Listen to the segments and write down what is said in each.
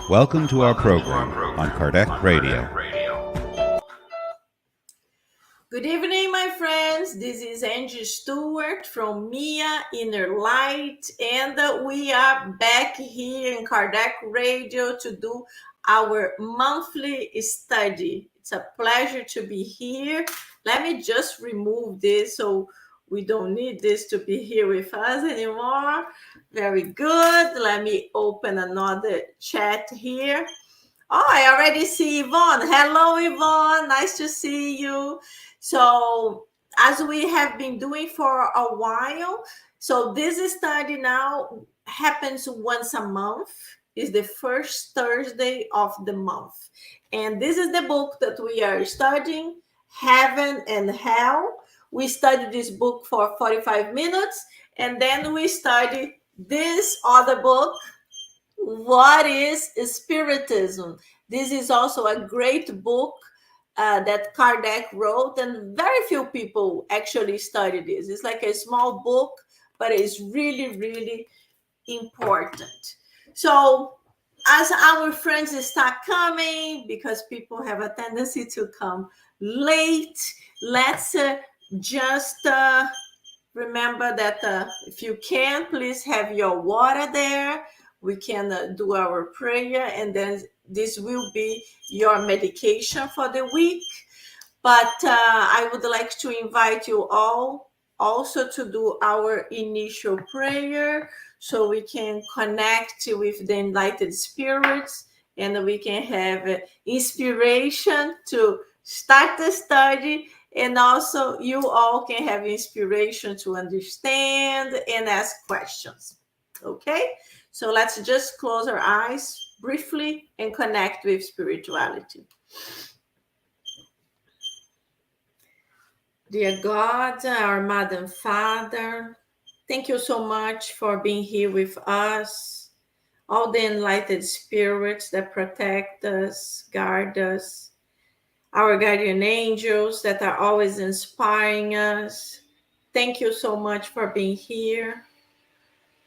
Welcome to our program on Kardec Radio. Good evening, my friends. This is Angy Stewart from Mia Inner Light, and we are back here in Kardec Radio to do our monthly study. It's a pleasure to be here. Let me just remove this so we don't need this to be here with us anymore. Very good. Let me open another chat here. Oh, I already see Yvonne. Hello, Yvonne. Nice to see you. So, as we have been doing for a while, so this study now happens once a month. Is the first Thursday of the month. And this is the book that we are studying, Heaven and Hell. We study this book for 45 minutes, and then we study this other book, What is Spiritism? This is also a great book that Kardec wrote, and very few people actually study this. It's like a small book, but it's really, really important. So, as our friends start coming, because people have a tendency to come late, let's just remember that if you can, please have your water there. We can do our prayer, and then this will be your medication for the week. But I would like to invite you all also to do our initial prayer so we can connect with the enlightened spirits and we can have inspiration to start the study, and also you all can have inspiration to understand and ask questions. Okay, so let's just close our eyes briefly and connect with spirituality. Dear God, our Mother and Father, thank you so much for being here with us, all the enlightened spirits that protect us, guard us, our guardian angels that are always inspiring us. Thank you so much for being here.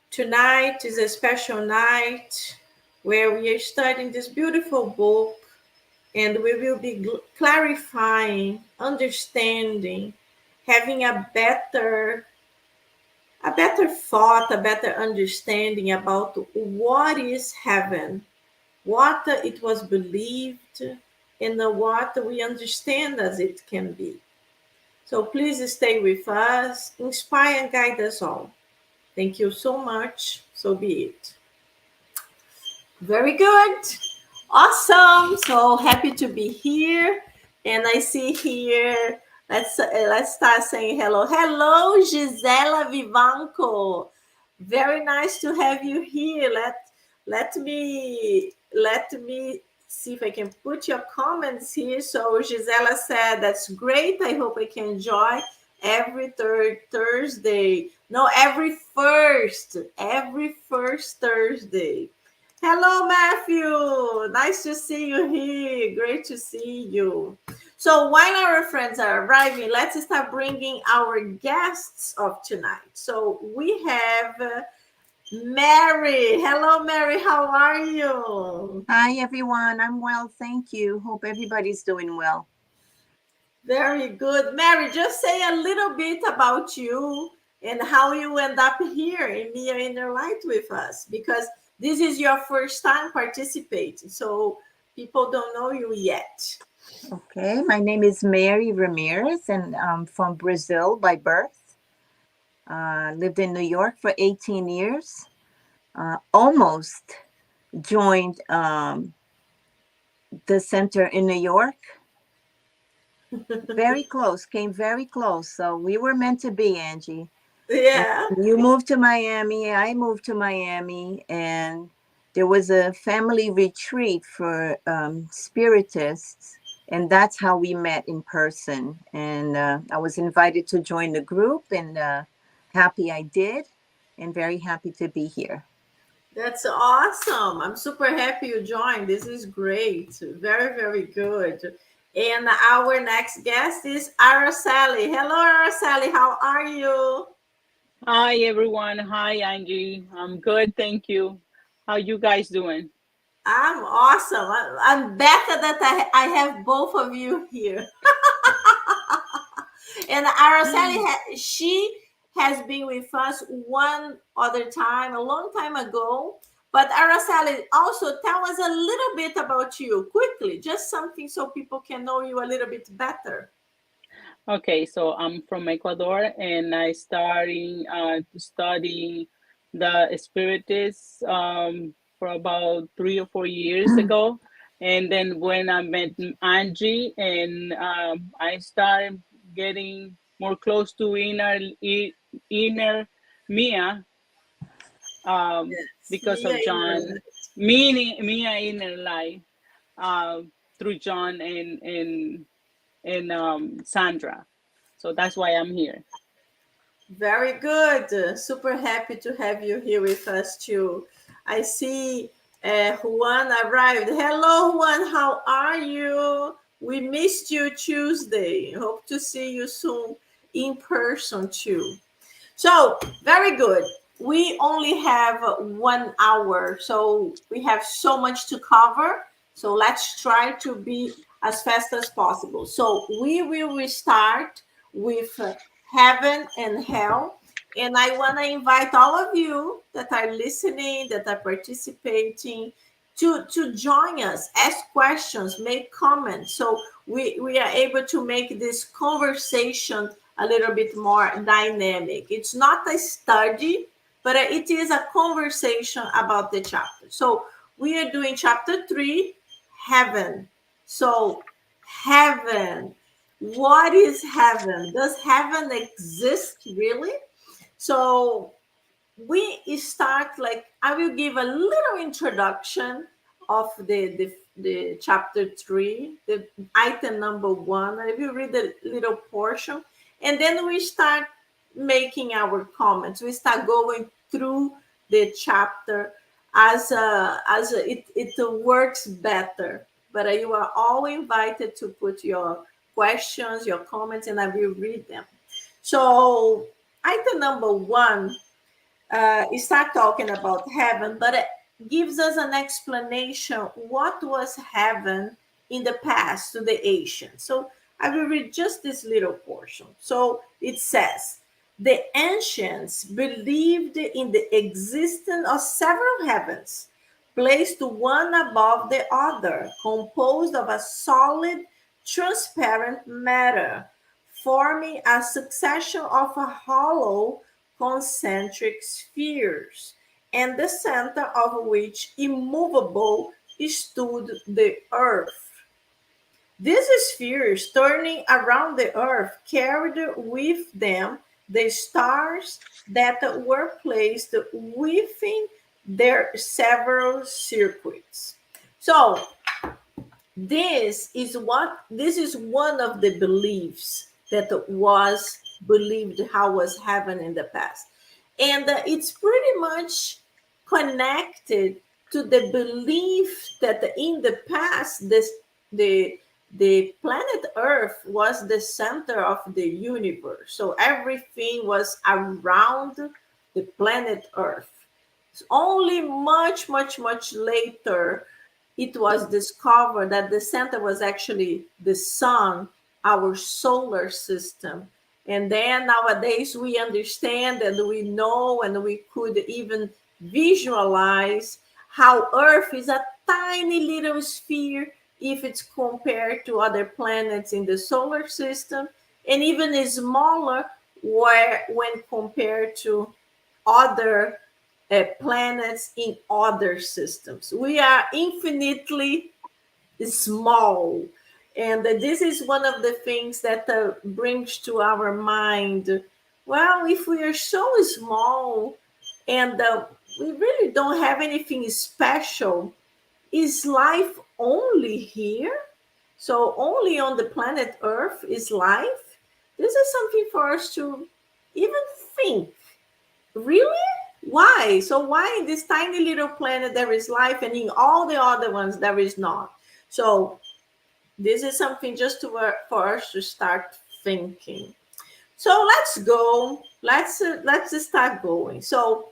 Tonight is a special night where we are studying this beautiful book, and we will be clarifying, understanding, having a better thought, a better understanding about what is heaven, what it was believed, and what we understand as it can be. So please stay with us, inspire and guide us all. Thank you so much. So be it. Very good. Awesome. So happy to be here. And I see here, let's start saying hello. Hello, Gisela Vivanco. Very nice to have you here. Let me see if I can put your comments here. So Gisela said, that's great. I hope I can join every third Thursday. No, every first Thursday. Hello, Matthew. Nice to see you here. Great to see you. So while our friends are arriving, let's start bringing our guests of tonight. So we have Mary. Hello, Mary. How are you? Hi, everyone. I'm well. Thank you. Hope everybody's doing well. Very good. Mary, just say a little bit about you and how you end up here in Mia Inner Light with us, because this is your first time participating, so people don't know you yet. Okay, my name is Mary Ramirez, and I'm from Brazil by birth. Lived in New York for 18 years. Almost joined the center in New York. Very close, came very close. So we were meant to be, Angie. Yeah. And you moved to Miami, I moved to Miami, and there was a family retreat for spiritists, and that's how we met in person. And I was invited to join the group, and happy I did, and very happy to be here. That's awesome. I'm super happy you joined. This is great. Very, very good. And our next guest is Araceli. Hello, Araceli. How are you? Hi, everyone. Hi, Angie. I'm good. Thank you. How you guys doing? I'm awesome. I'm better that I have both of you here. And Araceli, she has been with us one other time, a long time ago. But Araceli, also tell us a little bit about you quickly, just something so people can know you a little bit better. Okay, so I'm from Ecuador, and I starting to study the Spiritist for about 3 or 4 years ago, and then when I met Angie, and I started getting more close to inner Mia, Yes, because Mia of John, Innerlight. meaning Mia inner life, through John and Sandra. So that's why I'm here. Very good. Super happy to have you here with us too. I see Juan arrived. Hello, Juan. How are you? We missed you Tuesday. Hope to see you soon in person too. So, very good. We only have 1 hour, so we have so much to cover. So, let's try to be as fast as possible. So, we will restart with heaven and hell. And I want to invite all of you that are listening, that are participating, to join us, ask questions, make comments. So, we are able to make this conversation a little bit more dynamic. It's not a study, but it is a conversation about the chapter. So we are doing chapter 3, heaven. So, heaven. What is heaven? Does heaven exist really? So, we start like I will give a little introduction of the chapter 3, the item number 1. I will read a little portion, and then we start making our comments. We start going through the chapter it works better. But you are all invited to put your questions, your comments, and I will read them. So item number 1 start talking about heaven, but it gives us an explanation what was heaven in the past to the ancients. So I will read just this little portion. So it says, the ancients believed in the existence of several heavens, placed one above the other, composed of a solid, transparent matter, forming a succession of a hollow concentric spheres, and the center of which immovable stood the earth. These spheres, turning around the earth, carried with them the stars that were placed within their several circuits. So, this is one of the beliefs that was believed how was heaven in the past, and it's pretty much connected to the belief that in the past the the planet earth was the center of the universe, so everything was around the planet earth. It's only much later it was discovered that the center was actually the sun, our solar system. And then nowadays we understand and we know and we could even visualize how Earth is a tiny little sphere if it's compared to other planets in the solar system, and even smaller when compared to other planets in other systems. We are infinitely small. And this is one of the things that brings to our mind, well, if we are so small and we really don't have anything special, is life only here? So only on the planet Earth is life? This is something for us to even think. Really? Why? So why in this tiny little planet there is life and in all the other ones there is not? So this is something just for us to start thinking. So let's go. Let's start going. So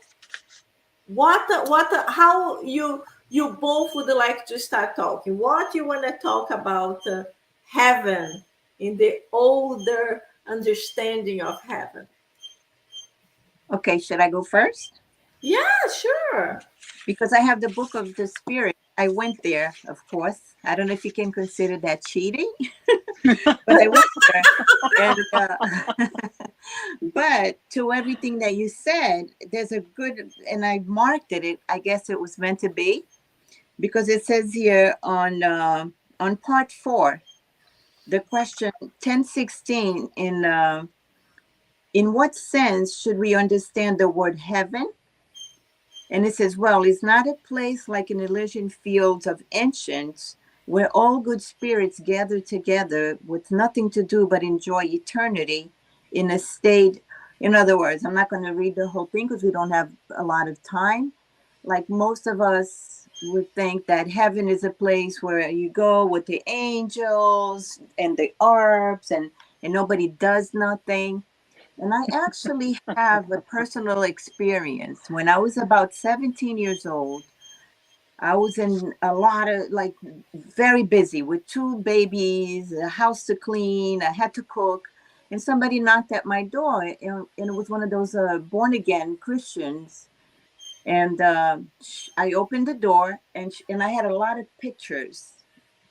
how you you both would like to start talking. What you want to talk about heaven in the older understanding of heaven? Okay, should I go first? Yeah, sure. Because I have the book of the spirit. I went there, of course. I don't know if you can consider that cheating, but I went there. And but to everything that you said, there's a good, and I marked it. I guess it was meant to be, because it says here on part 4, the question 1016, in what sense should we understand the word heaven? And it says, well, it's not a place like an Elysian fields of ancients where all good spirits gather together with nothing to do but enjoy eternity in a state. In other words, I'm not going to read the whole thing because we don't have a lot of time. Like most of us would think that heaven is a place where you go with the angels and the herbs and nobody does nothing. And I actually have a personal experience. When I was about 17 years old, I was in a lot of, like, very busy with 2 babies, a house to clean, I had to cook, and somebody knocked at my door, and it was one of those born again Christians. And I opened the door, and I had a lot of pictures,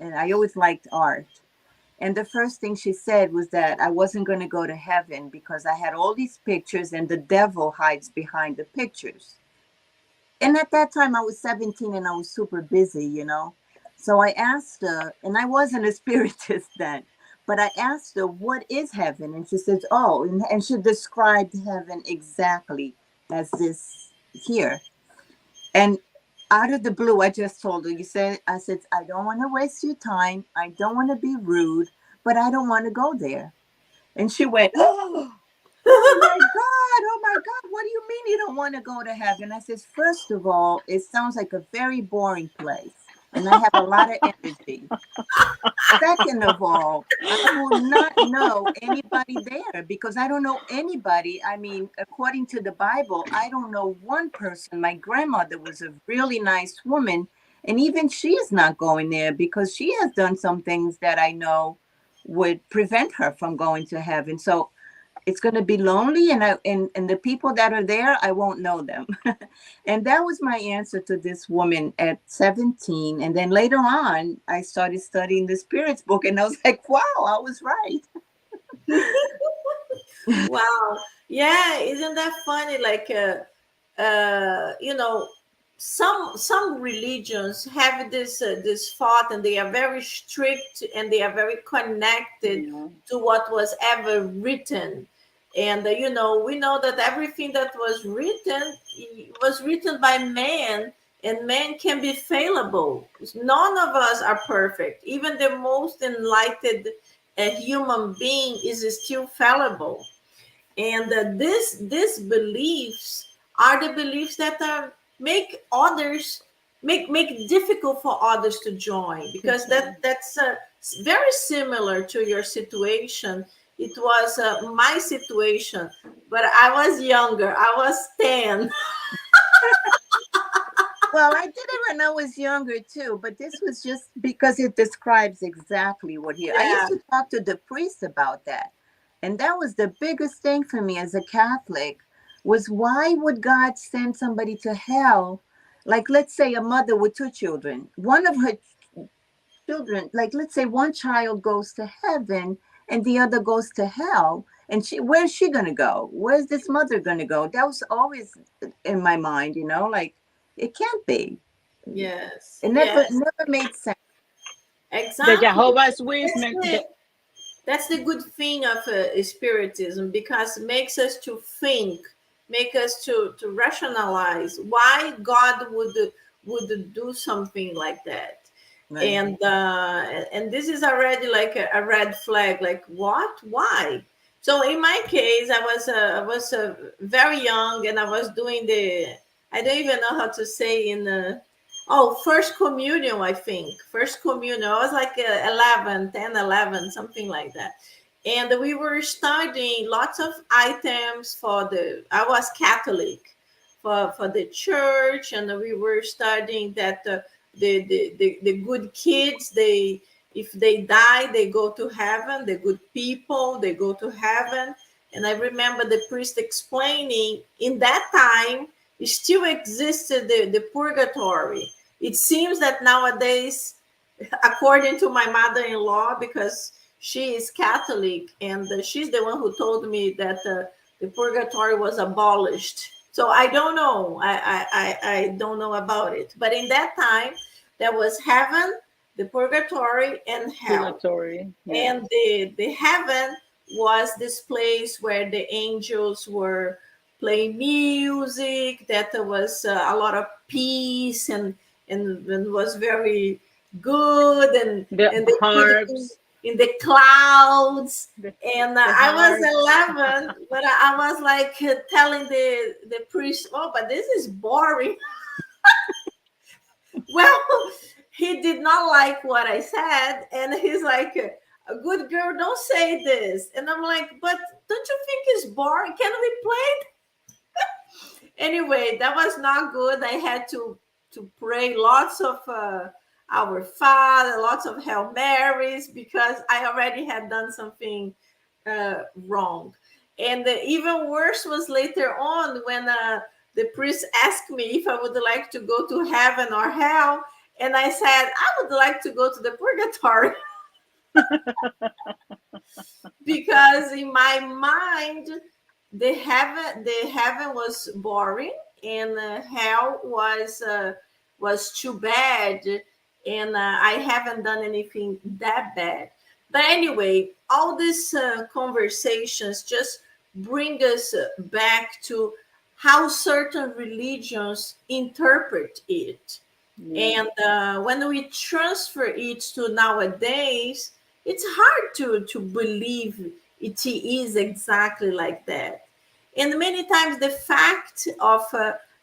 and I always liked art. And the first thing she said was that I wasn't going to go to heaven because I had all these pictures and the devil hides behind the pictures. And at that time I was 17 and I was super busy, you know. So I asked her, and I wasn't a spiritist then, but I asked her, what is heaven? And she says, oh, and she described heaven exactly as this here. And out of the blue, I just told her, I said, I don't want to waste your time. I don't want to be rude, but I don't want to go there. And she went, oh my God, oh my God, what do you mean you don't want to go to heaven? I says, first of all, it sounds like a very boring place. And I have a lot of energy. Second of all, I will not know anybody there because I don't know anybody. I mean, according to the Bible, I don't know one person. My grandmother was a really nice woman, and even she is not going there because she has done some things that I know would prevent her from going to heaven. So it's going to be lonely, and the people that are there, I won't know them. And that was my answer to this woman at 17. And then later on, I started studying the spirits book, and I was like, wow, I was right. Wow. Yeah, isn't that funny? Like, you know, some religions have this thought, and they are very strict, and they are very connected Yeah. to what was ever written. And you know, we know that everything that was written by man, and man can be fallible. None of us are perfect. Even the most enlightened human being is still fallible. And these beliefs are the beliefs that are make others make difficult for others to join, because that's very similar to your situation. It was my situation, but I was younger. I was 10. Well, I did it when I was younger too, but this was just because it describes exactly what here. I Yeah. used to talk to the priest about that. And that was the biggest thing for me as a Catholic, was why would God send somebody to hell? Like, let's say a mother with 2 children. One of her children, like, let's say one child goes to heaven and the other goes to hell. And where's she going to go? Where's this mother going to go? That was always in my mind, you know, like, it can't be. Yes, It yes, never made sense. The exactly. Jehovah's That's Witness, the, that's the good thing of spiritism, because it makes us to think, make us to rationalize why God would do something like that. Right. And this is already like a red flag, like, what, why? So in my case, I was very young, and I was doing the, I don't even know how to say in the, oh, first communion, I think. First communion. I was like 11, 10, 11, something like that. And we were studying lots of items for the, I was Catholic, for the church, and we were studying that the good kids, they, if they die, they go to heaven. The good people, they go to heaven. And I remember the priest explaining in that time it still existed the purgatory. It seems that nowadays, according to my mother-in-law, because she is Catholic, and she's the one who told me that the purgatory was abolished. So I don't know. I don't know about it. But in that time, there was heaven, the purgatory, and hell. Purgatory. Yes. And the heaven was this place where the angels were playing music, that there was a lot of peace, and was very good, The and they put it harps. in the clouds. The, And the I was harps. 11, but I was like telling the priest, oh, but this is boring. Well, he did not like what I said, and he's like, a good girl, don't say this. And I'm like, but don't you think it's boring? Can we play? Anyway, that was not good. I had to pray lots of Our Father, lots of Hail Marys, because I already had done something wrong. And even worse was later on when the priest asked me if I would like to go to heaven or hell. And I said, I would like to go to the purgatory. Because in my mind, the heaven was boring, and hell was too bad, and I haven't done anything that bad. But anyway, all these conversations just bring us back to how certain religions interpret it. Yeah. And when we transfer it to nowadays, it's hard to believe it is exactly like that. And many times the fact of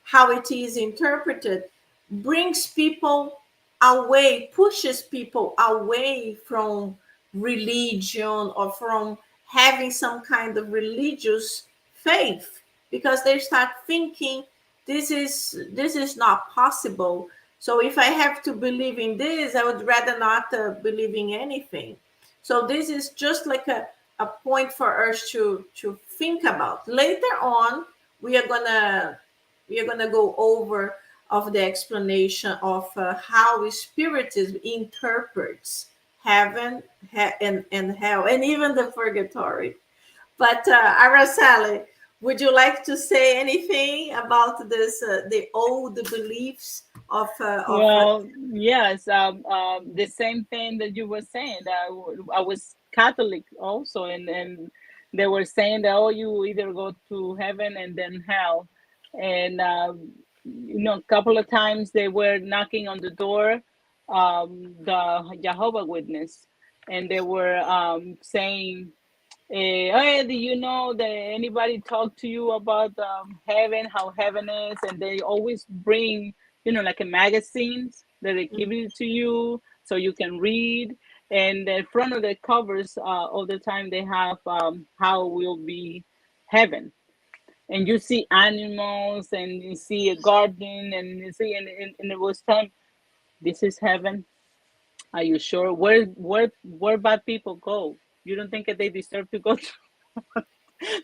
how it is interpreted brings people away, pushes people away from religion or from having some kind of religious faith, because they start thinking this is not possible. So if I have to believe in this, I would rather not believe in anything. So this is just like a point for us to think about. Later on, we are gonna go over of the explanation of how Spiritism interprets heaven and hell, and even the purgatory. But Araceli, would you like to say anything about this, the old beliefs of Well, yes, the same thing that you were saying. That I was Catholic also, and they were saying that, oh, you either go to heaven and then hell, and a couple of times they were knocking on the door, the Jehovah Witness, and they were saying, hey, do you know that anybody talk to you about heaven, how heaven is? And they always bring, like a magazines that they give it to you so you can read. And in front of the covers, all the time they have how will be heaven. And you see animals, and you see a garden, and you see, and it was time. This is heaven. Are you sure? Where bad people go? You don't think that they deserve to go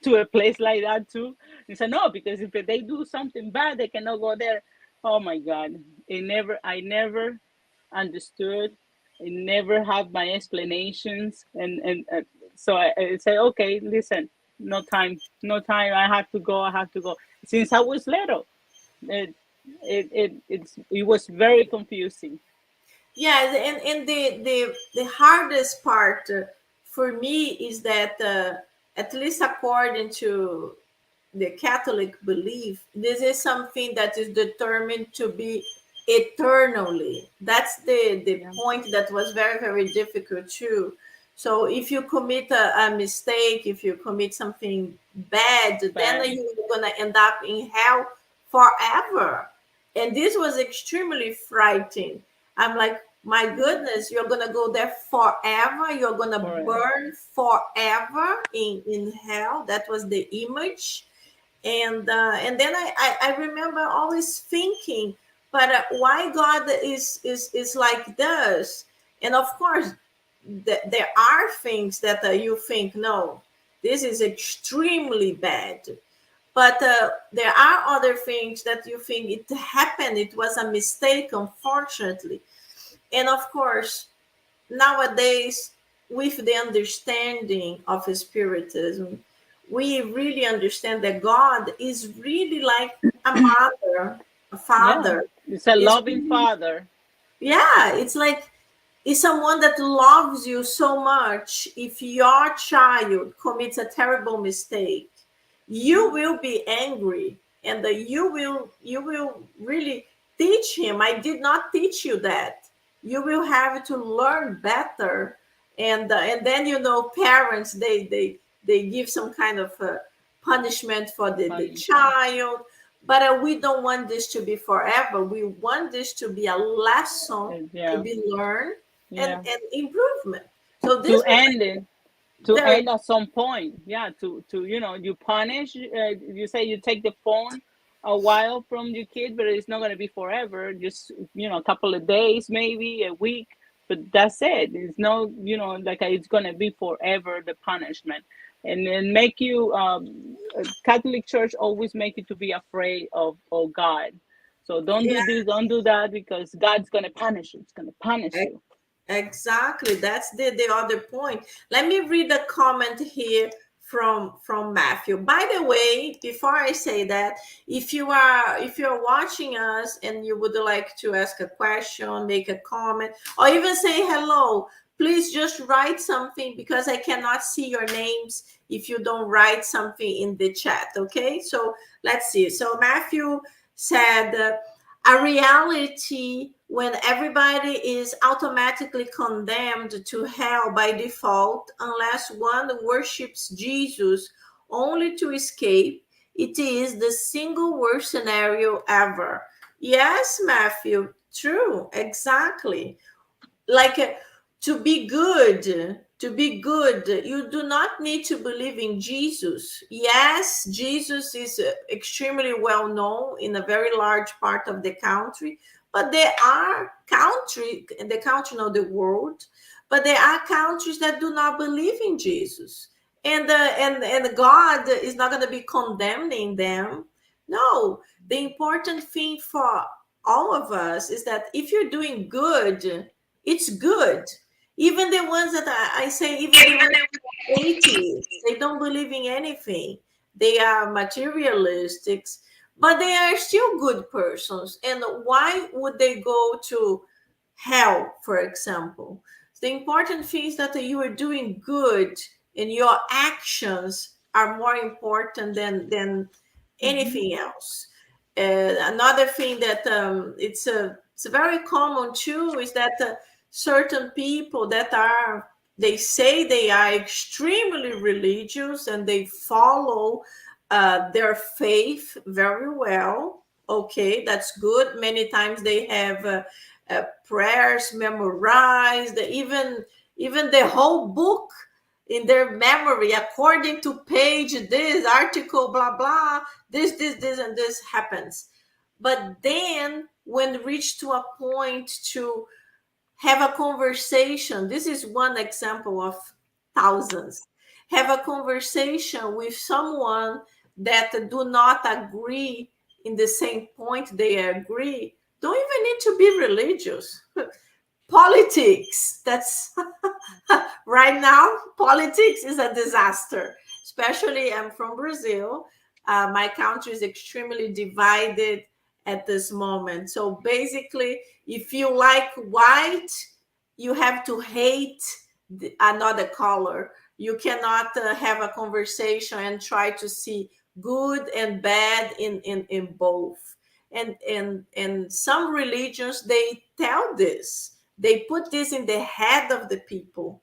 to a place like that too? He said, no, because if they do something bad, they cannot go there. Oh my God. I never understood. I never had my explanations. And so I said, okay, listen, no time, no time. I have to go. I have to go. Since I was little, it was very confusing. Yeah, and the hardest part for me is that at least according to the Catholic belief, this is something that is determined to be eternally. That's the Yeah. point that was very, very difficult too. So if you commit a mistake, if you commit something bad, then Bad. you're gonna end up in hell forever. And this was extremely frightening. I'm like, my goodness, you're gonna go there forever, you're gonna Forever. burn forever in hell. That was the image. And then I remember always thinking, but why God is like this? And of course, there are things that you think, no, this is extremely bad. But there are other things that you think it happened, it was a mistake, unfortunately. And of course, nowadays, with the understanding of Spiritism, we really understand that God is really like a mother, a Yeah, father. it's a It's loving really, father. yeah, it's like is someone that loves you so much. If your child commits a terrible mistake, you will be angry, and you will really teach him, I did not teach you that. You will have to learn better. And then, parents, they give some kind of punishment for the Punishment. child. But we don't want this to be forever. We want this to be a lesson to Yeah, be learned, yeah. and improvement. So this To was end like it, to the, end at some point. Yeah, to you punish. You say you take the phone a while from your kid, but it's not going to be forever. Just a couple of days, maybe a week, but that's it. It's no, like it's going to be forever the punishment, and then make you. Catholic Church always make you to be afraid of God. So don't yeah. do this, don't do that, because God's going to punish you. It's going to punish you. Exactly. That's the other point. Let me read a comment here from Matthew. By the way, before I say that, if you're watching us and you would like to ask a question, make a comment, or even say hello, please just write something, because I cannot see your names if you don't write something in the chat. Okay? So let's see. So Matthew said, a reality when everybody is automatically condemned to hell by default unless one worships Jesus only to escape. It is the single worst scenario ever. Yes, Matthew, true, exactly. Like, to be good, you do not need to believe in Jesus. Yes, Jesus is extremely well known in a very large part of the country, but there are country in the country, not the world, but there are countries that do not believe in Jesus. And God is not going to be condemning them. No, the important thing for all of us is that if you're doing good, it's good. Even the ones that I say, even the ones that are atheists, they don't believe in anything. They are materialistics, but they are still good persons. And why would they go to hell, for example? The important thing is that you are doing good, and your actions are more important than Mhm. anything else. Another thing that it's very common too is that certain people that they say they are extremely religious and they follow their faith very well. Okay, that's good. Many times they have prayers memorized, even the whole book in their memory, according to page this article, blah blah, this and this happens. But then when reached to a point to have a conversation, this is one example of thousands, have a conversation with someone that do not agree in the same point they agree, don't even need to be religious. Politics, that's right now, politics is a disaster. Especially, I'm from Brazil. My country is extremely divided at this moment. So basically, if you like white, you have to hate another color. You cannot have a conversation and try to see good and bad in both. And some religions, they tell this, they put this in the head of the people,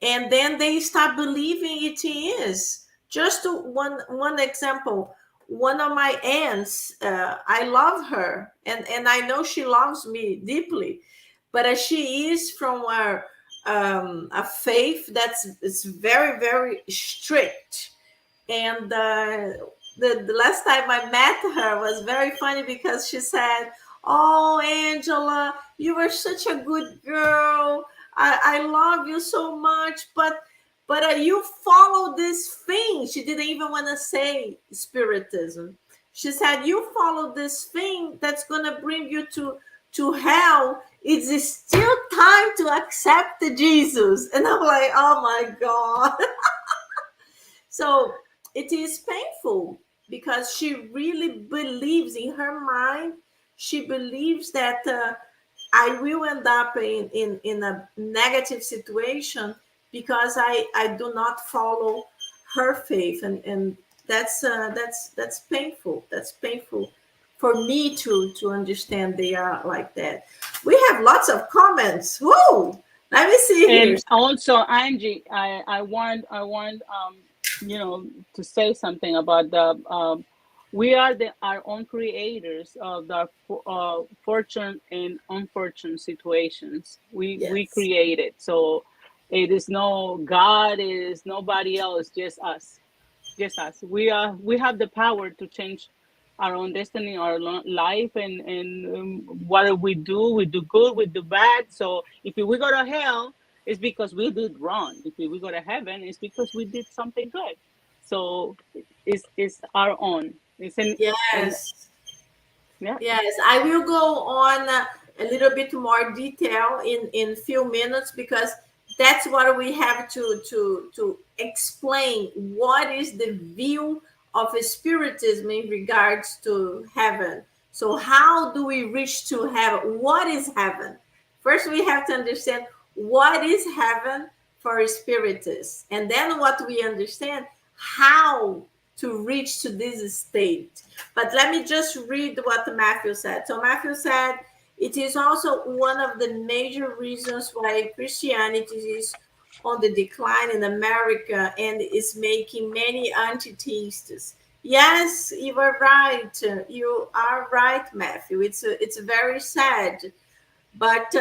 and then they start believing it is. Just one example, one of my aunts, I love her, and I know she loves me deeply, but she is from a faith that's it's very very strict. And the last time I met her was very funny because she said, "Oh, Angela, you were such a good girl. I love you so much, but you follow this thing." She didn't even want to say spiritism. She said, "You follow this thing that's gonna bring you to hell. It's still time to accept Jesus." And I'm like, "Oh my God." So it is painful because she really believes in her mind. She believes that I will end up in a negative situation because I do not follow her faith, and that's painful. That's painful for me to understand they are like that. We have lots of comments. Whoa! Let me see here. And also, Angie, I want to say something about the we are our own creators of the fortune and unfortunate situations. We Yes. create it, so it is no God, it is nobody else, just us, just us. We have the power to change our own destiny, our life, and what we do good, we do bad. So if we go to hell, it's because we did wrong. If we go to heaven, it's because we did something good. So it's our own. It's an and Yes. yeah. Yes, I will go on a little bit more detail in few minutes because that's what we have to explain. What is the view of spiritism in regards to heaven? So how do we reach to heaven? What is heaven? First, we have to understand what is heaven for spiritists, and then what we understand how to reach to this state. But let me just read what Matthew said. So Matthew said, it is also one of the major reasons why Christianity is on the decline in America and is making many anti-theists. Yes, you are right. You are right, Matthew. It's very sad, but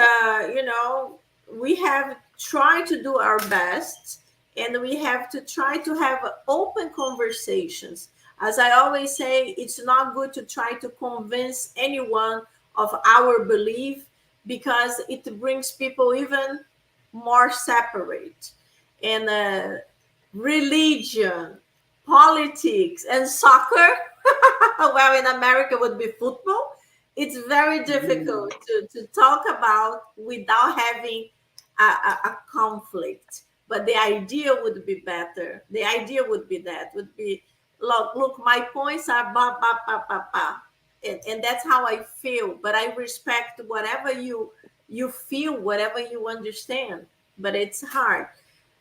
we have tried to do our best, and we have to try to have open conversations. As I always say, it's not good to try to convince anyone of our belief because it brings people even more separate. And religion, politics, and soccer, well, in America would be football. It's very Mhm. difficult to talk about without having a conflict. But the idea would be better. The idea would be that would be, look, my points are ba ba ba ba ba, and that's how I feel. But I respect whatever you feel, whatever you understand. But it's hard.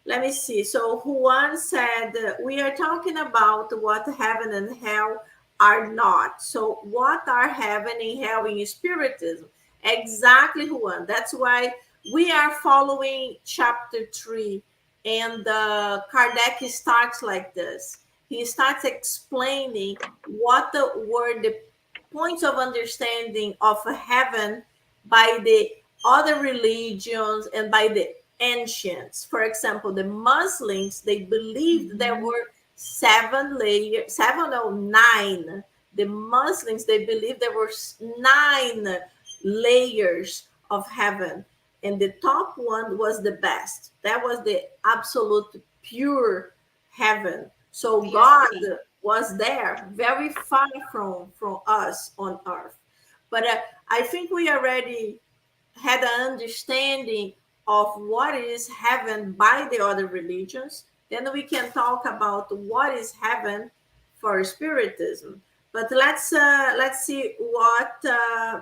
Let me see. So Juan said, we are talking about what heaven and hell are not. So what are heaven and hell in spiritism? Exactly, Juan. That's why we are following Ch.3. And Kardec starts like this. He starts explaining what were the points of understanding of heaven by the other religions and by the ancients. For example, the Muslims, they believed there Mhm. were seven layers, seven or nine. The Muslims, they believed there were nine layers of heaven, and the top one was the best. That was the absolute pure heaven. So God VIP. was there, very far from us on earth. But I think we already had an understanding of what is heaven by the other religions. Then we can talk about what is heaven for spiritism. But let's see what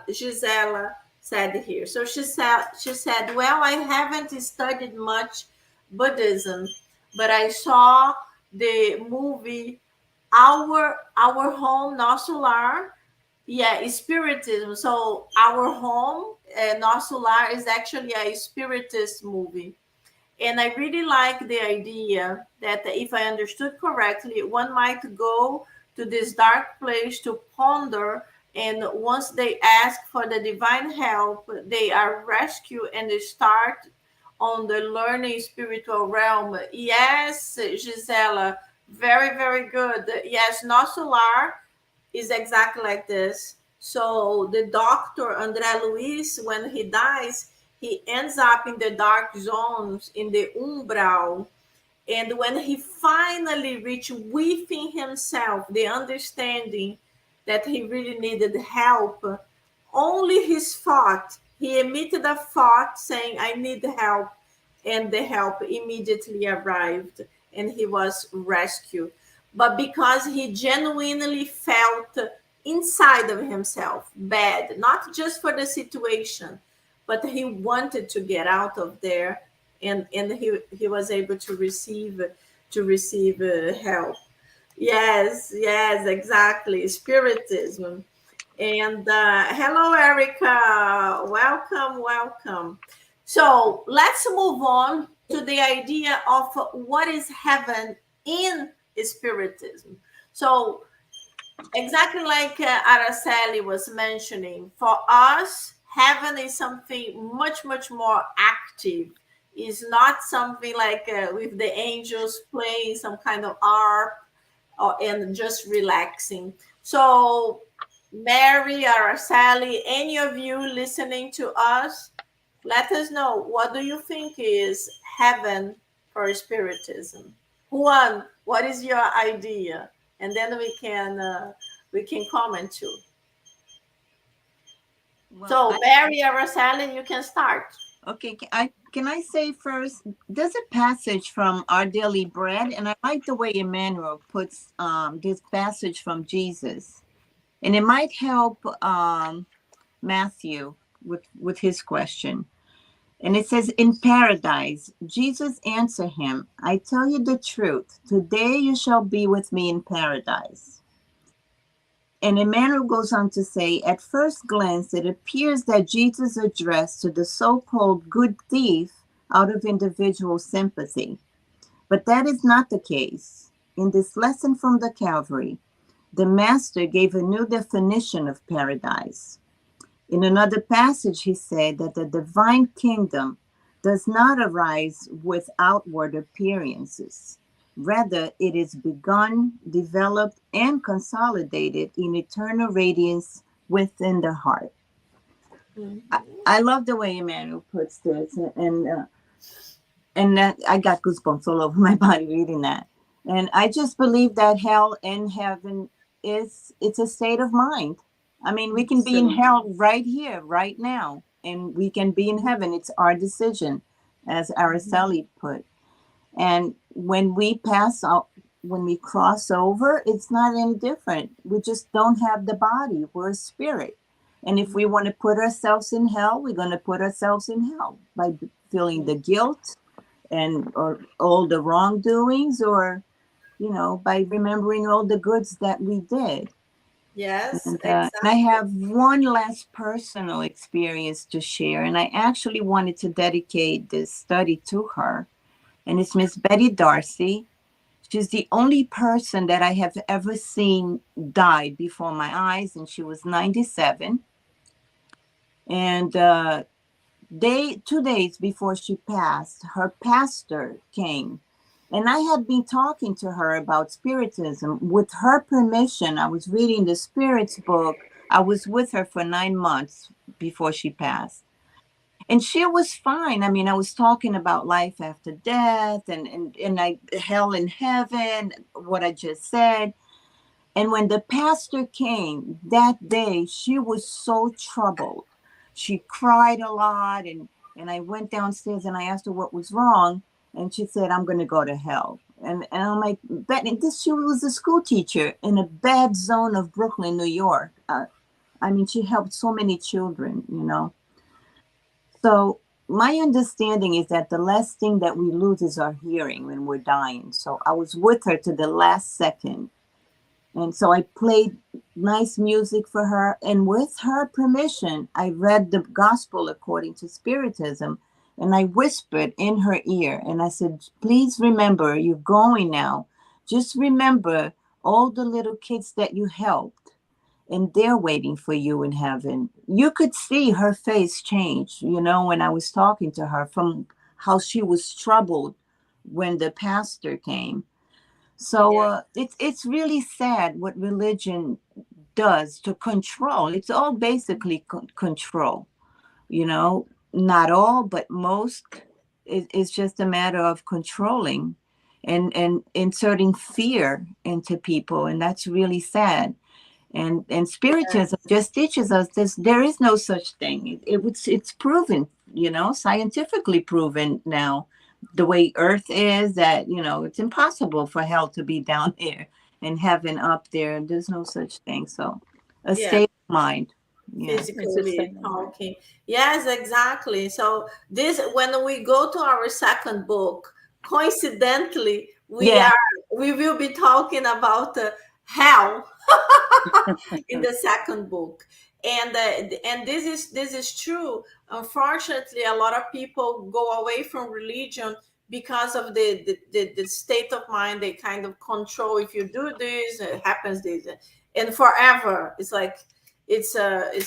Gisela said here. So she said, well, I haven't studied much Buddhism, but I saw the movie Our Home Nosso Lar. Yeah, spiritism. So Our Home Nosso Lar is actually a spiritist movie. And I really like the idea that if I understood correctly, one might go to this dark place to ponder. And once they ask for the divine help, they are rescued and they start on the learning spiritual realm. Yes, Gisela, Very, very good. Yes, nosso lar is exactly like this. So the doctor, André Luiz, when he dies, he ends up in the dark zones, in the umbral. And when he finally reached within himself the understanding that he really needed help, only his thought, he emitted a thought saying, I need help. And the help immediately arrived and he was rescued. But because he genuinely felt inside of himself bad, not just for the situation, but he wanted to get out of there, and he was able to receive help. Yes, yes, exactly. Spiritism. And hello, Erica. Welcome, welcome. So let's move on to the idea of what is heaven in Spiritism. So, exactly like Araceli was mentioning, for us, heaven is something much, much more active. It's not something like with the angels playing some kind of harp and just relaxing. So, Mary or Sally, any of you listening to us, let us know, what do you think is heaven for Spiritism? Juan, what is your idea? And then we can comment too. Well, So, Mary or Sally, you can start. okay. Can I say first? There's a passage from Our Daily Bread, and I like the way Emmanuel puts this passage from Jesus, and it might help Matthew with his question. And it says, in paradise, Jesus answered him, I tell you the truth, today you shall be with me in paradise. And Emmanuel goes on to say, at first glance, it appears that Jesus addressed to the so-called good thief out of individual sympathy. But that is not the case. In this lesson from the Calvary, the Master gave a new definition of paradise. In another passage, he said that the divine kingdom does not arise with outward appearances. Rather, it is begun, developed, and consolidated in eternal radiance within the heart. I love the way Emmanuel puts this, and that I got goosebumps all over my body reading that. And I just believe that hell and heaven it's a state of mind. I mean, we can be in hell right here, right now, and we can be in heaven. It's our decision, as Araceli put. And when we pass out, when we cross over, it's not any different. We just don't have the body. We're a spirit. And if we want to put ourselves in hell, we're going to put ourselves in hell by feeling the guilt and or all the wrongdoings, or by remembering all the goods that we did. Yes, And I exactly. have one last personal experience to share, and I actually wanted to dedicate this study to her. And it's Miss Betty Darcy. She's the only person that I have ever seen die before my eyes, and she was 97. And 2 days before she passed, her pastor came. And I had been talking to her about Spiritism. With her permission, I was reading the Spirit's book. I was with her for 9 months before she passed. And she was fine. I mean, I was talking about life after death and hell and heaven, what I just said. And when the pastor came that day, she was so troubled. She cried a lot. And I went downstairs and I asked her what was wrong. And she said, I'm going to go to hell. And I'm like, she was a school teacher in a bad zone of Brooklyn, New York. I mean, she helped so many children. So my understanding is that the last thing that we lose is our hearing when we're dying. So I was with her to the last second. And so I played nice music for her. And with her permission, I read the gospel according to Spiritism. And I whispered in her ear. And I said, please remember, you're going now. Just remember all the little kids that you helped. And they're waiting for you in heaven. You could see her face change, when I was talking to her, from how she was troubled when the pastor came. So Yeah. it's really sad what religion does to control. It's all basically control, you know, not all, but most. It's just a matter of controlling and inserting fear into people, and that's really sad. And spiritism just teaches us this: there is no such thing. It's proven, you know, scientifically proven now, the way Earth is, that, you know, it's impossible for hell to be down there and heaven up there. There's no such thing. So a Yeah, state of mind. Yeah. It's the physically same mind. talking. Yes, exactly. So this, when we go to our second book, coincidentally, Yeah. we will be talking about hell in the second book. And this is true. Unfortunately, a lot of people go away from religion because of the state of mind. They kind of control, if you do this, it happens this, and forever. It's like it's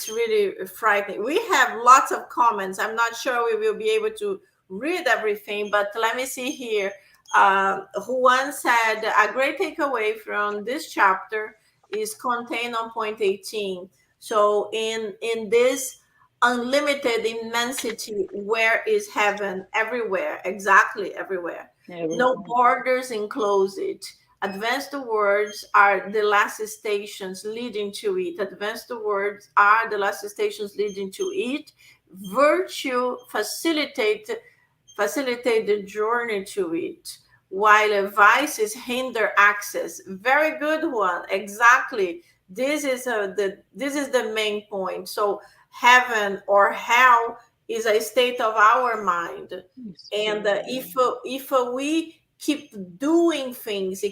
really frightening. We have lots of comments. I'm not sure we will be able to read everything, but let me see here. Who once said a great takeaway from this chapter is contained on point 18. So in this unlimited immensity, where is heaven? Everywhere, exactly everywhere. No Everywhere. borders enclose it. Advanced words are the last stations leading to it. Advanced words are the last stations leading to it. Virtue facilitate the journey to it, while vices hinder access. Very good one. Exactly. This is the main point. So heaven or hell is a state of our mind, and if we keep doing things,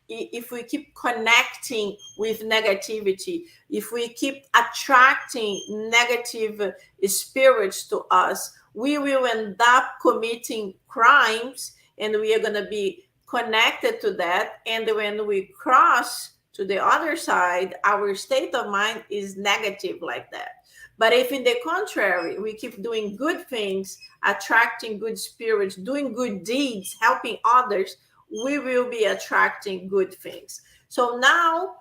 if we keep connecting with negativity, if we keep attracting negative spirits to us, we will end up committing crimes, and we are going to be connected to that. And when we cross to the other side, our state of mind is negative like that. But if in the contrary, we keep doing good things, attracting good spirits, doing good deeds, helping others, we will be attracting good things. So now,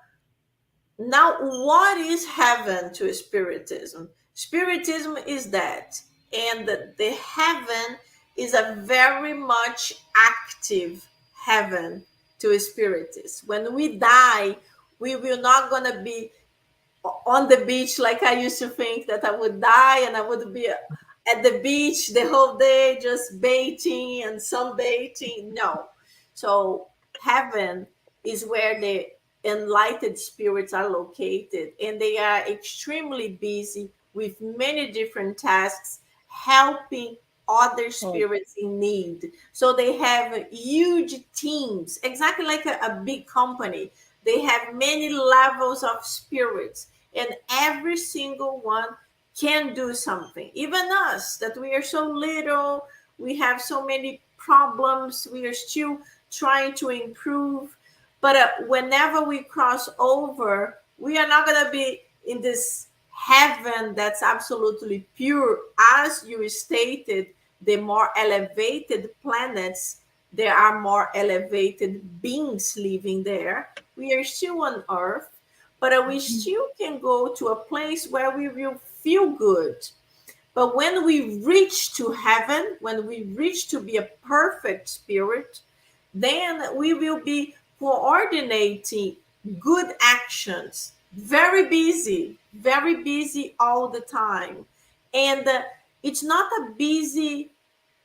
what is heaven to Spiritism? Spiritism is that, and the heaven is a very much active heaven to Spiritists. When we die, we will not gonna be on the beach like I used to think that I would die and I would be at the beach the whole day just baiting and sunbathing. No. So heaven is where the enlightened spirits are located, and they are extremely busy with many different tasks helping other Oh, spirits in need. So they have huge teams, exactly like a big company. They have many levels of spirits, and every single one can do something. Even us, that we are so little, we have so many problems, we are still trying to improve. But whenever we cross over, we are not going to be in this heaven that's absolutely pure. As you stated, the more elevated planets, there are more elevated beings living there. We are still on Earth, but we still can go to a place where we will feel good. But when we reach to heaven, when we reach to be a perfect spirit, then we will be coordinating good actions, very busy all the time. And it's not a busy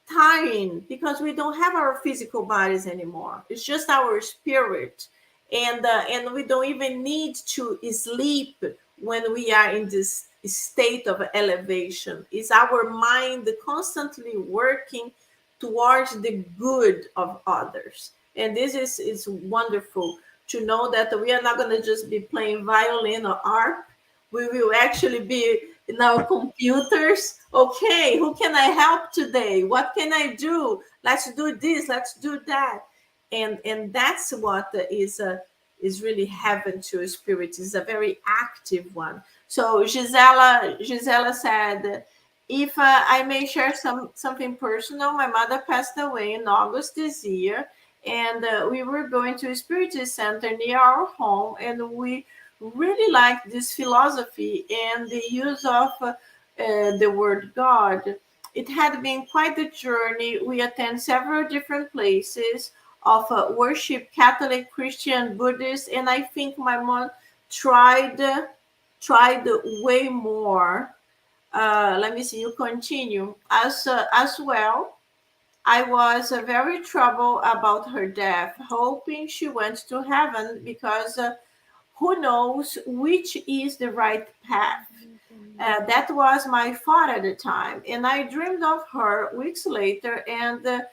tiring because we don't have our physical bodies anymore. It's just our spirit, and we don't even need to sleep when we are in this state of elevation. It's our mind constantly working towards the good of others, and this is wonderful to know that we are not going to just be playing violin or harp. We will actually be in our computers. Okay, who can I help today? What can I do? Let's do this, let's do that. And that's what is really heaven to a spirit. Is a very active one. So Gisela said, if I may share something personal, my mother passed away in August this year, and we were going to a Spiritist center near our home, and we really liked this philosophy and the use of the word God. It had been quite a journey. We attend several different places of worship, Catholic, Christian, Buddhist, and I think my mom tried way more. Let me see. You continue as well. I was very troubled about her death, hoping she went to heaven because who knows which is the right path. That was my thought at the time, and I dreamed of her weeks later, and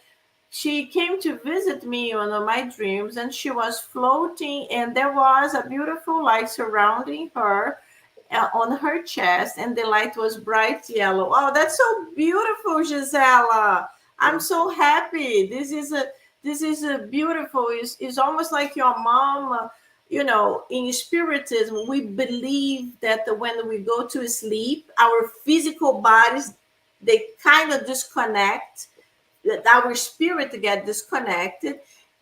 she came to visit me in one of my dreams, and she was floating, and there was a beautiful light surrounding her on her chest, and the light was bright yellow. Oh, that's so beautiful, Gisela. I'm so happy. This is a beautiful. It's almost like your mom. In spiritism, we believe that when we go to sleep, our physical bodies, they kind of disconnect, that our spirit get disconnected,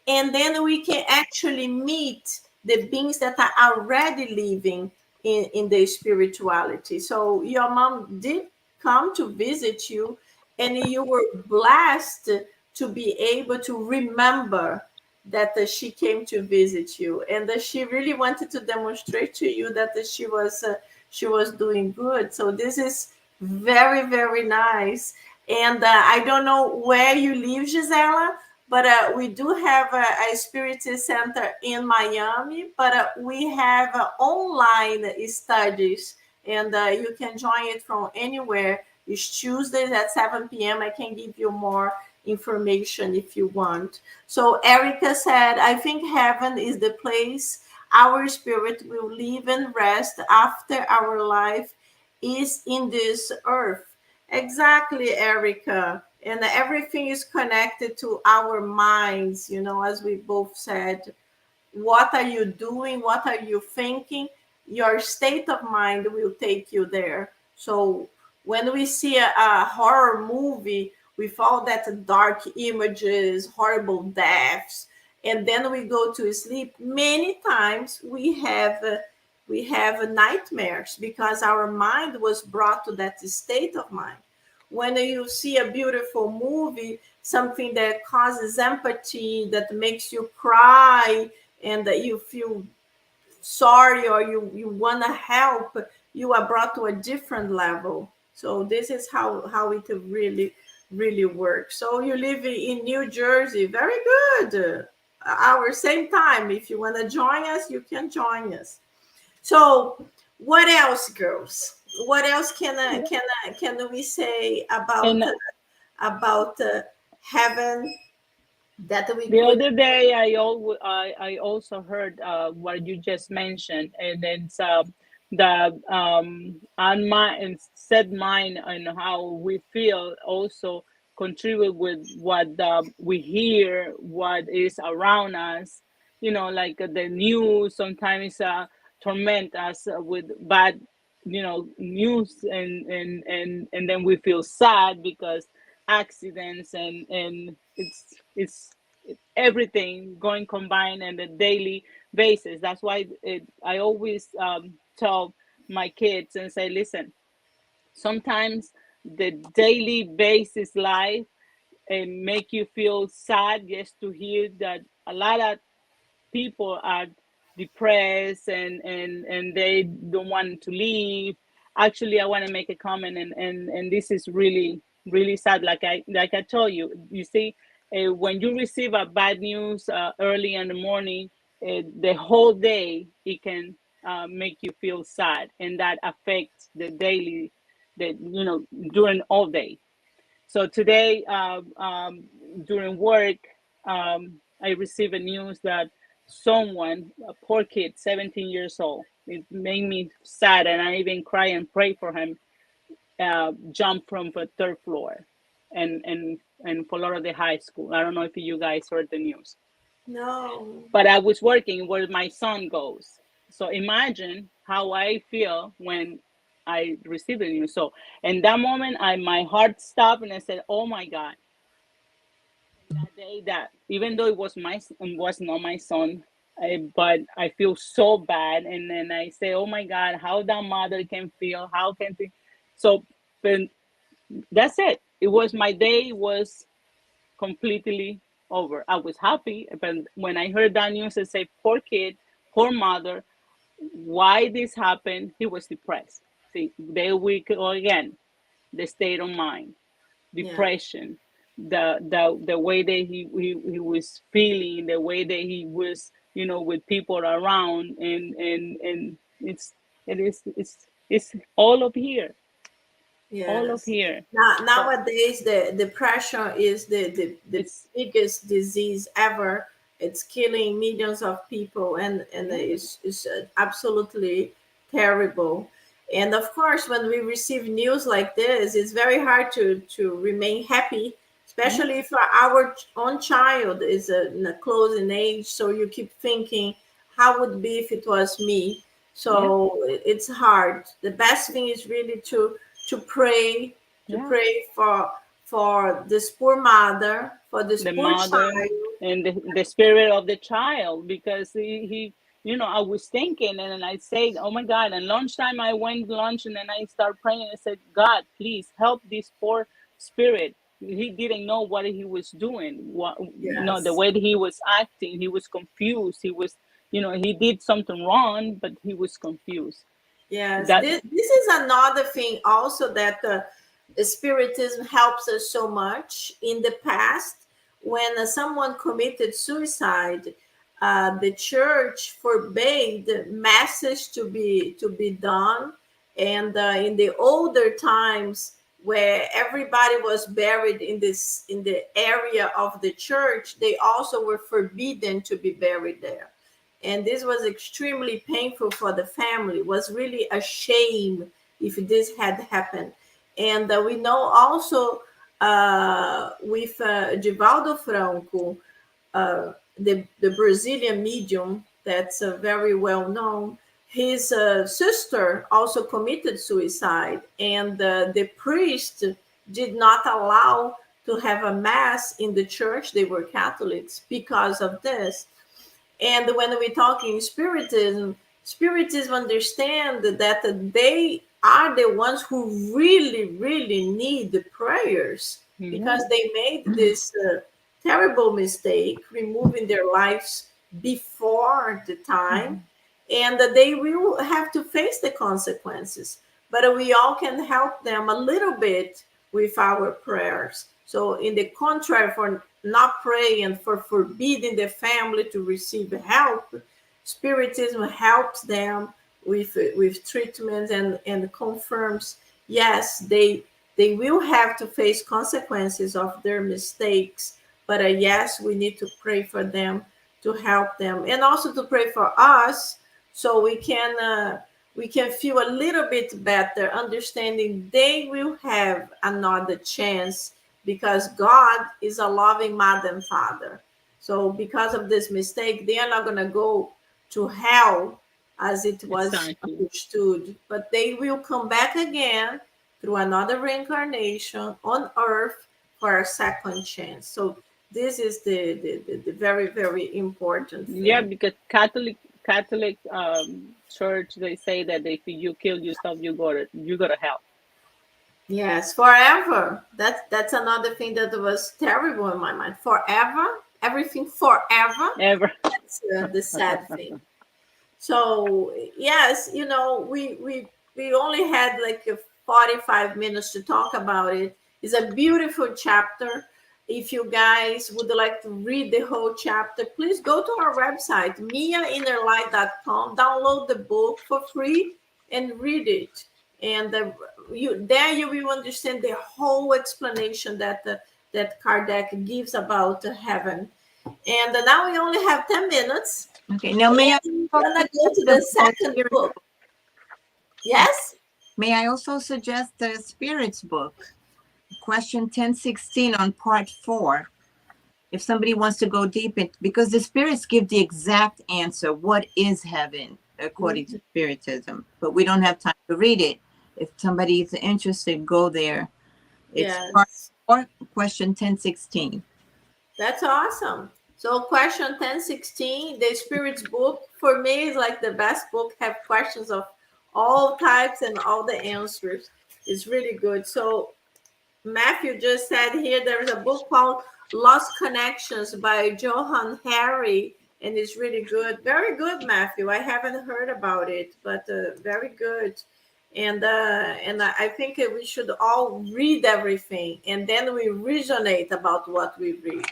and then we can actually meet the beings that are already living in the spirituality. So your mom did come to visit you, and you were blessed to be able to remember that she came to visit you, and that she really wanted to demonstrate to you that she was doing good. So this is very, very nice. And I don't know where you live, Gisela, but we do have a Spiritist Center in Miami, but we have online studies, and you can join it from anywhere. It's Tuesdays at 7 p.m. I can give you more information if you want. So Erica said, I think heaven is the place our spirit will live and rest after our life is in this earth. Exactly, Erica. And everything is connected to our minds, as we both said. What are you doing? What are you thinking? Your state of mind will take you there. So when we see a horror movie with all that dark images, horrible deaths, and then we go to sleep, many times we have nightmares because our mind was brought to that state of mind. When you see a beautiful movie, something that causes empathy, that makes you cry, and that you feel sorry, or you want to help, you are brought to a different level. So this is how it really really works. So you live in New Jersey. Very good. Our same time. If you want to join us, you can join us. So what else, girls? What else can we say And about heaven that we the could? other day, I also heard what you just mentioned, and it's the on my and set mind and how we feel also contribute with what we hear, what is around us. Like the news sometimes torment us with bad, news, and then we feel sad because accidents and it's everything going combined on a daily basis. That's why I always tell my kids and say, listen, sometimes the daily basis life and make you feel sad just to hear that a lot of people are depressed and they don't want to leave. Actually, I want to make a comment, and this is really really sad. Like I told you, you see, when you receive a bad news early in the morning, the whole day it can make you feel sad, and that affects the daily, the during all day. So today, during work, I received a news that someone, a poor kid, 17 years old, it made me sad, and I even cry and pray for him. Jumped from the third floor, and Florida High School. I don't know if you guys heard the news, No. but I was working where my son goes. So imagine how I feel when I received the news. So in that moment, my heart stopped, and I said, "Oh my God." that day, that even though it was not my son, but I feel so bad, and then I say, oh my God, how that mother can feel, how can they? So, but that's it. It was my day was completely over. I was happy, but when I heard that news, I say, poor kid, poor mother, why this happened? He was depressed. See, there we go again, the state of mind, Yeah. depression, the way that he was feeling, the way that he was, with people around, and it's all up here, all up Yes. here. Now, So nowadays, the depression is the it's, biggest disease ever. It's killing millions of people, and yeah, it's absolutely terrible. And of course, when we receive news like this, it's very hard to remain happy, yeah, especially if our own child is in a close in age. So you keep thinking, how would it be if it was me? yeah, So it's hard. The best thing is really to pray, to yeah. pray for this poor mother, for this The poor mother child. and the spirit of the child, because he I was thinking, and then I said, oh my God, and lunchtime I went lunch, and then I started praying, and I said, God, please help this poor spirit. He didn't know what he was doing, what, the Yes. way that he was acting. He was confused. He was, he did something wrong, but he was confused. Yes, That, this is another thing also that Spiritism helps us so much. In the past, when someone committed suicide, the church forbade masses to be done, and in the older times, where everybody was buried in the area of the church, they also were forbidden to be buried there, and this was extremely painful for the family. It was really a shame if this had happened. And we know also with Divaldo Franco, the Brazilian medium that's very well known, his sister also committed suicide, and the priest did not allow to have a mass in the church. They were Catholics because of this. And when we talk in Spiritism understand that they are the ones who really, really need the prayers, yeah, because they made this terrible mistake, removing their lives before the time, and that they will have to face the consequences. But we all can help them a little bit with our prayers. So, in the contrary, for not praying, for forbidding the family to receive help, Spiritism helps them with treatment, and confirms, yes, they will have to face consequences of their mistakes, but yes, we need to pray for them, to help them, and also to pray for us, so we can feel a little bit better, understanding they will have another chance, because God is a loving mother and father. So because of this mistake, they are not going to go to hell as it was exactly. understood, but they will come back again through another reincarnation on earth for a second chance. So this is the very, very important Yeah, thing. because Catholic church, they say that if you kill yourself, you go to hell. Yes, forever. That's another thing that was terrible in my mind. Forever, everything forever. Ever. That's the sad thing. So yes, we only had like 45 minutes to talk about it. It's a beautiful chapter. If you guys would like to read the whole chapter, please go to our website, miainnerlight.com, download the book for free and read it. And you will understand the whole explanation that Kardec gives about heaven. And now we only have 10 minutes. Okay, now may I And we're also gonna go to the suggest the second spirit book. book? Yes? May I also suggest the spirits book, question 1016 on part 4? If somebody wants to go deep in, because the spirits give the exact answer, what is heaven, according to Spiritism, but we don't have time to read it. If somebody is interested, go there. It's part Yes. 4, question 1016. That's awesome. So question 1016, the Spirit's book, for me, is like the best book, have questions of all types and all the answers. It's really good. So Matthew just said here there's a book called Lost Connections by Johann Hari, and it's really good. Very good, Matthew. I haven't heard about it, but very good. And I think we should all read everything, and then we resonate about what we read.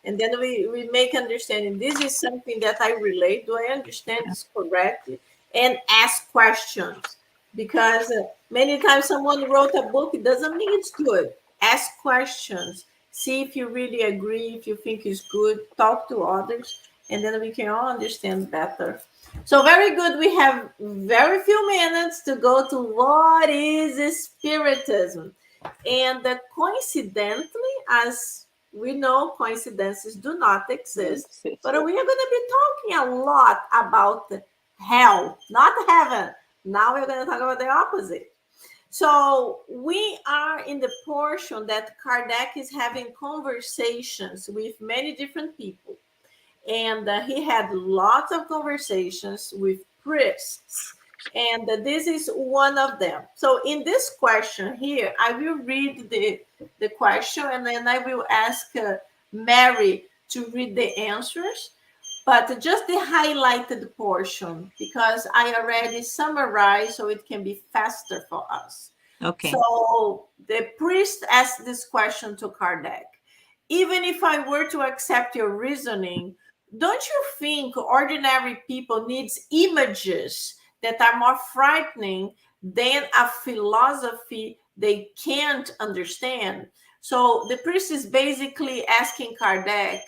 And then we make understanding. This is something that I relate. Do I understand this correctly? And ask questions, because many times someone wrote a book, it doesn't mean it's good. Ask questions, see if you really agree, if you think it's good, talk to others, and then we can all understand better. So very good. We have very few minutes to go to what is Spiritism. And coincidentally, as we know, coincidences do not exist, but we are going to be talking a lot about hell, not heaven. Now we're going to talk about the opposite. So we are in the portion that Kardec is having conversations with many different people. And he had lots of conversations with priests. And this is one of them. So in this question here, I will read the question, and then I will ask Mary to read the answers. But just the highlighted portion, because I already summarized so it can be faster for us. Okay. So the priest asked this question to Kardec. Even if I were to accept your reasoning, don't you think ordinary people needs images that are more frightening than a philosophy they can't understand? So the priest is basically asking Kardec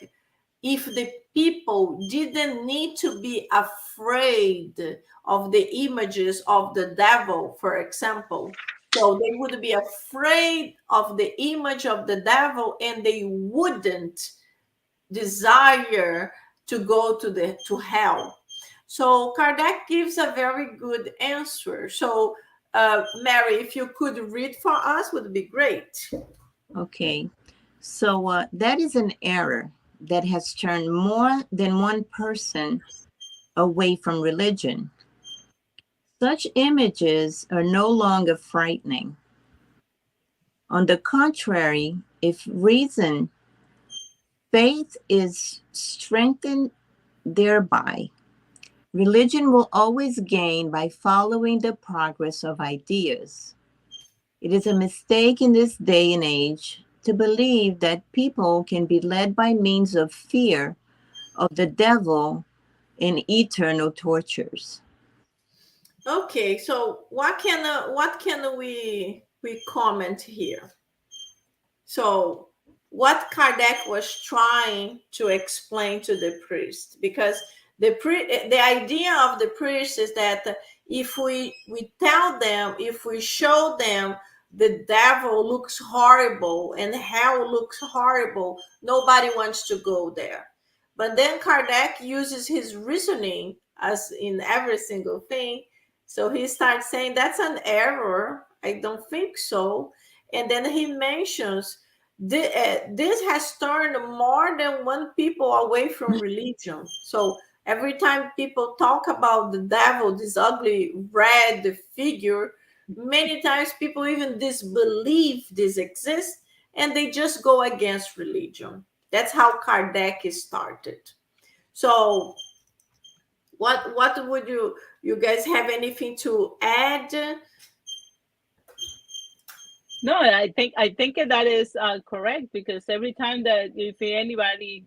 if the people didn't need to be afraid of the images of the devil, for example. So they would be afraid of the image of the devil, and they wouldn't desire to go to hell. So Kardec gives a very good answer. So Mary, if you could read for us, would be great. Okay. So that is an error that has turned more than one person away from religion. Such images are no longer frightening. On the contrary, if reason, faith is strengthened thereby, religion will always gain by following the progress of ideas. It is a mistake in this day and age to believe that people can be led by means of fear of the devil in eternal tortures. Okay, so what can we comment here? So what Kardec was trying to explain to the priest, because the idea of the priest is that if we tell them, if we show them the devil looks horrible and hell looks horrible, nobody wants to go there. But then Kardec uses his reasoning, as in every single thing. So he starts saying that's an error. I don't think so. And then he mentions this has turned more than one people away from religion. So every time people talk about the devil, this ugly red figure, many times people even disbelieve this exists, and they just go against religion. That's how Kardec started. So what would you guys have anything to add? No, I think that is correct, because every time that if anybody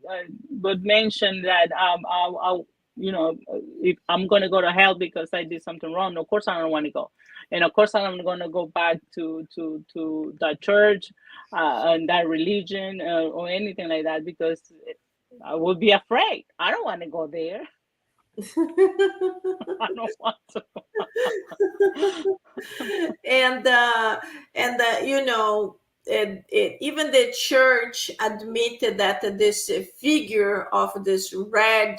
would mention that I'll if I'm going to go to hell because I did something wrong, of course I don't want to go, and of course I'm going to go back to the church and that religion or anything like that, because I would be afraid. I don't want to go there. I don't want to. and even the church admitted that this figure of this red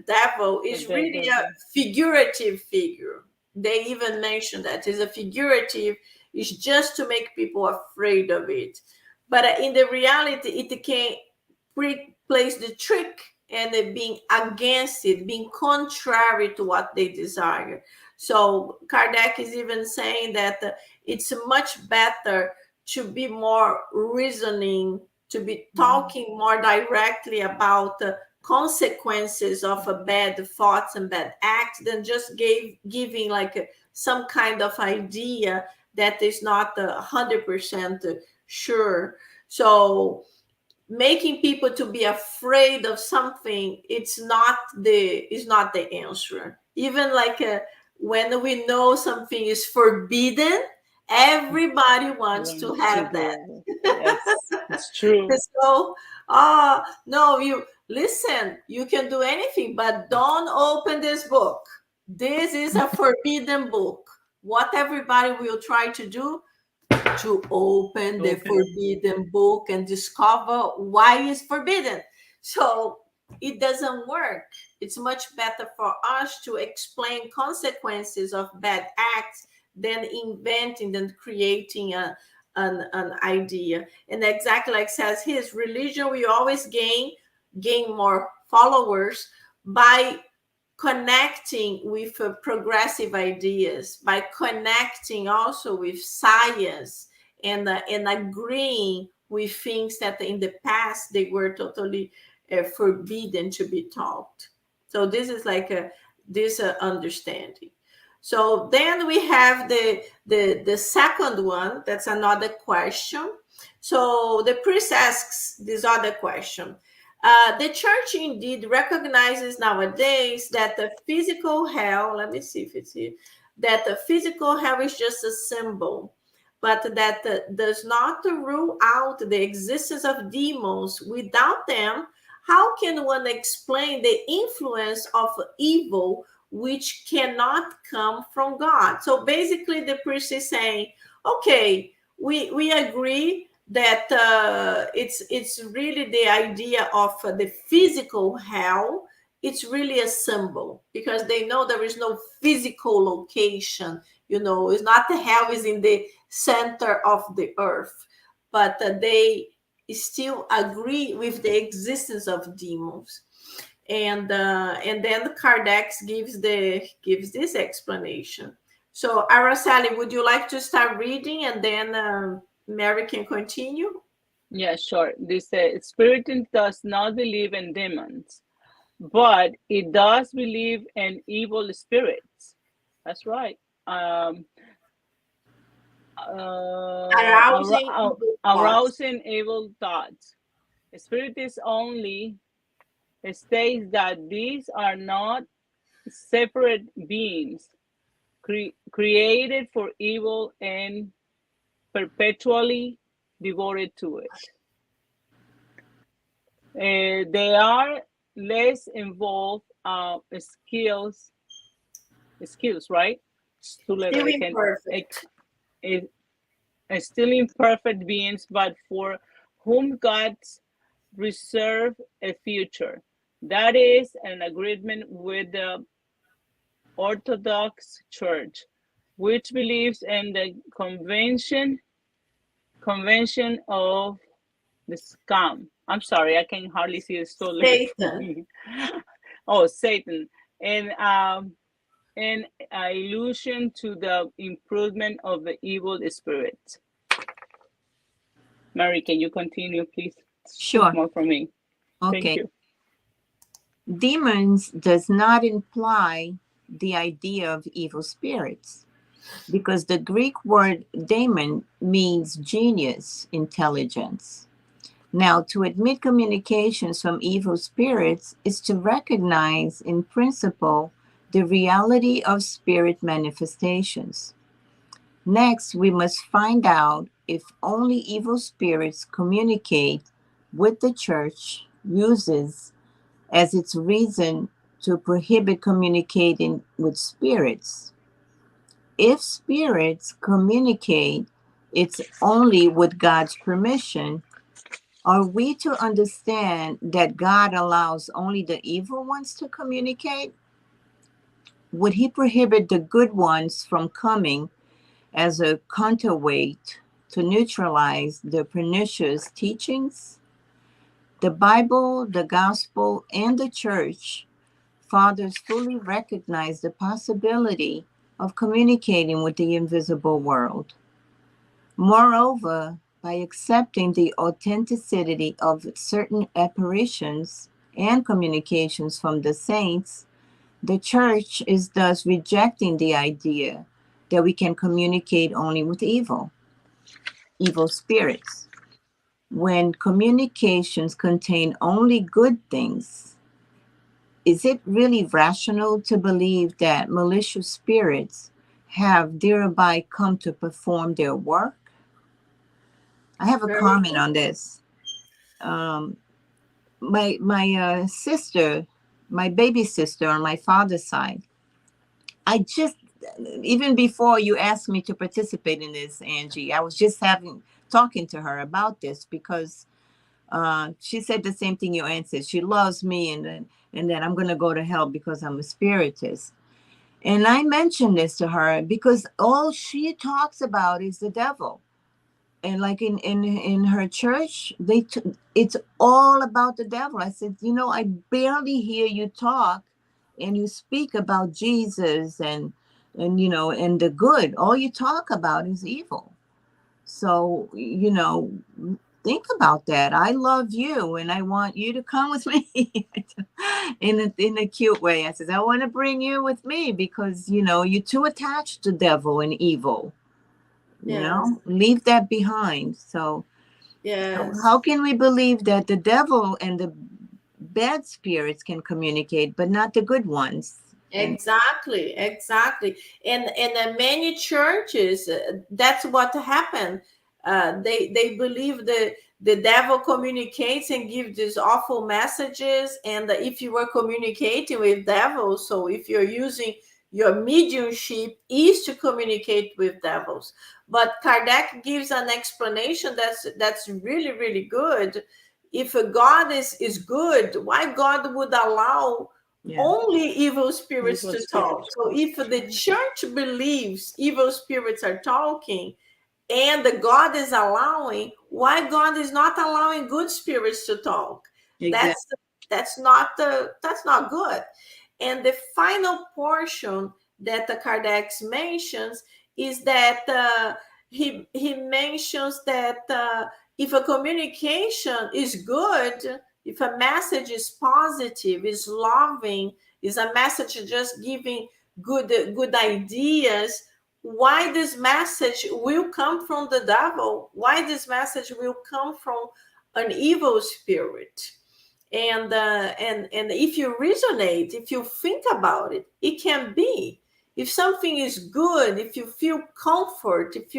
devil is really a figurative figure. They even mentioned that is a figurative, is just to make people afraid of it. But in the reality, it can plays the trick and they being against it, being contrary to what they desire. So Kardec is even saying that it's much better to be more reasoning, to be talking more directly about the consequences of a bad thoughts and bad acts than just giving like some kind of idea that is not 100% sure. So making people to be afraid of something, it's not the answer. Even like when we know something is forbidden, everybody wants to have that. Yes, it's true. So no, you listen, you can do anything, but don't open this book. This is a forbidden book. What everybody will try to do, to open the forbidden book and discover why it's forbidden. So it doesn't work. It's much better for us to explain consequences of bad acts than inventing, than creating an idea. And exactly like says his religion, we always gain more followers by connecting with progressive ideas, by connecting also with science, and agreeing with things that in the past they were totally forbidden to be taught. So this is like this understanding. So then we have the second one. That's another question. So the priest asks this other question. The church indeed recognizes nowadays that the physical hell, let me see if it's here, that the physical hell is just a symbol, but that does not rule out the existence of demons. Without them, how can one explain the influence of evil which cannot come from God? So basically, the priest is saying, okay, we agree that it's really the idea of the physical hell. It's really a symbol, because they know there is no physical location. It's not the hell is in the center of the earth, but they still agree with the existence of demons. And then Kardec gives this explanation. So Araceli, would you like to start reading, and then Mary can continue? Yeah, sure. This Spiritism does not believe in demons, but it does believe in evil spirits. That's right. Arousing evil thoughts. Spiritism only states that these are not separate beings created for evil and perpetually devoted to it. They are less involved skills, right? Still imperfect. Still imperfect beings, but for whom God reserved a future. That is an agreement with the Orthodox Church, which believes in the convention of the scam. I'm sorry, I can hardly see the store. Satan. Oh, Satan. And an illusion to the improvement of the evil spirit. Mary, can you continue, please? Sure. More from me. Okay. Thank you. Demons does not imply the idea of evil spirits, because the Greek word daemon means genius, intelligence. Now, to admit communications from evil spirits is to recognize in principle the reality of spirit manifestations. Next, we must find out if only evil spirits communicate with the church uses as its reason to prohibit communicating with spirits. If spirits communicate, it's only with God's permission. Are we to understand that God allows only the evil ones to communicate? Would he prohibit the good ones from coming as a counterweight to neutralize the pernicious teachings? The Bible, the gospel, and the church fathers fully recognize the possibility of communicating with the invisible world. Moreover, by accepting the authenticity of certain apparitions and communications from the saints, the church is thus rejecting the idea that we can communicate only with evil spirits. When communications contain only good things, is it really rational to believe that malicious spirits have thereby come to perform their work? I have a Very comment on this. My sister, my baby sister on my father's side, I just, even before you asked me to participate in this, Angie, I was just talking to her about this because she said the same thing you answered. She loves me, and that I'm going to go to hell because I'm a spiritist. And I mentioned this to her because all she talks about is the devil. And like in her church, it's all about the devil. I said, I barely hear you talk and you speak about Jesus and the good. All you talk about is evil. So, think about that. I love you and I want you to come with me in a cute way. I said, I want to bring you with me because, you're too attached to devil and evil. Yes. Leave that behind. So Yes. how can we believe that the devil and the bad spirits can communicate, but not the good ones? Exactly. And many churches, that's what happened. They believe the devil communicates and gives these awful messages. And if you were communicating with devils, so if you're using your mediumship is to communicate with devils. But Kardec gives an explanation that's really, really good. If a God is good, why God would allow only evil spirits to talk? So if the church believes evil spirits are talking and the God is allowing, why God is not allowing good spirits to talk? Exactly. That's not good. And the final portion that the Kardec mentions is that he mentions that if a communication is good, if a message is positive, is loving, is a message just giving good ideas, why this message will come from the devil? Why this message will come from an evil spirit? And if you resonate, if you think about it, it can be. If something is good, if you feel comfort, if